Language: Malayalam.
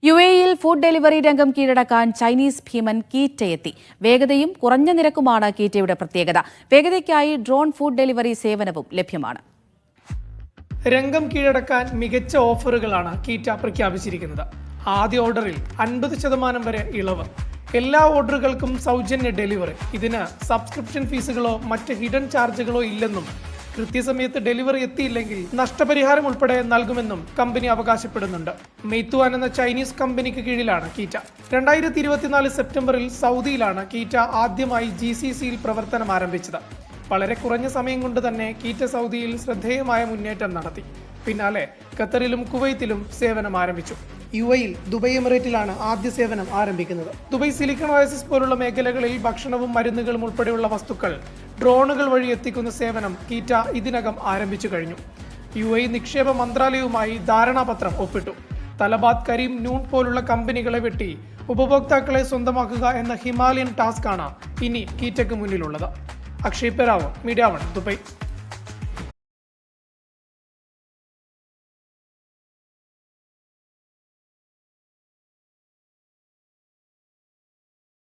യുഎഇയിൽ ഫുഡ് ഡെലിവറി രംഗം കീഴടക്കാൻ ചൈനീസ് ഭീമൻ കീറ്റയെത്തി. വേഗതയും കുറഞ്ഞ നിരക്കുമാണ് കീറ്റയുടെ പ്രത്യേകത. വേഗതയ്ക്കായി ഡ്രോൺ ഫുഡ് ഡെലിവറി സേവനവും ലഭ്യമാണ്. രംഗം കീഴടക്കാൻ മികച്ച ഓഫറുകളാണ് കീറ്റ പ്രഖ്യാപിച്ചിരിക്കുന്നത്. ആദ്യ ഓർഡറിൽ 50% വരെ ഇളവ്, എല്ലാ ഓർഡറുകൾക്കും സൗജന്യ ഡെലിവറി. ഇതിന് സബ്സ്ക്രിപ്ഷൻ ഫീസുകളോ മറ്റ് ഹിഡൻ ചാർജുകളോ ഇല്ലെന്നും കൃത്യസമയത്ത് ഡെലിവറി എത്തിയില്ലെങ്കിൽ നഷ്ടപരിഹാരം ഉൾപ്പെടെ നൽകുമെന്നും കമ്പനി അവകാശപ്പെടുന്നുണ്ട്. മെയ്ത്തുവാൻ എന്ന ചൈനീസ് കമ്പനിക്ക് കീഴിലാണ് കീറ്റ. 2024 സെപ്റ്റംബറിൽ സൗദിയിലാണ് കീറ്റ ആദ്യമായി GCCയിൽ പ്രവർത്തനം ആരംഭിച്ചത്. വളരെ കുറഞ്ഞ സമയം കൊണ്ട് തന്നെ കീറ്റ സൗദിയിൽ ശ്രദ്ധേയമായ മുന്നേറ്റം നടത്തി. പിന്നാലെ ഖത്തറിലും കുവൈത്തിലും സേവനം ആരംഭിച്ചു. UAEയിൽ ദുബൈ എമിറേറ്റിലാണ് ആദ്യ സേവനം ആരംഭിക്കുന്നത്. ദുബൈ സിലിക്കൺ ഒയാസിസ് പോലുള്ള മേഖലകളിൽ ഭക്ഷണവും മരുന്നുകളും ഉൾപ്പെടെയുള്ള വസ്തുക്കൾ ഡ്രോണുകൾ വഴി എത്തിക്കുന്ന സേവനം കീറ്റ ഇതിനകം ആരംഭിച്ചു കഴിഞ്ഞു. UAE നിക്ഷേപ മന്ത്രാലയവുമായി ധാരണാപത്രം ഒപ്പിട്ടു. തലബാത്ത്, കരീം, നൂൺ പോലുള്ള കമ്പനികളെ വെട്ടി ഉപഭോക്താക്കളെ സ്വന്തമാക്കുക എന്ന ഹിമാലയൻ ടാസ്കാണ് ഇനി കീറ്റയ്ക്ക് മുന്നിലുള്ളത്. അക്ഷയ് പെരാവോ, മീഡിയ 1, ദുബൈ.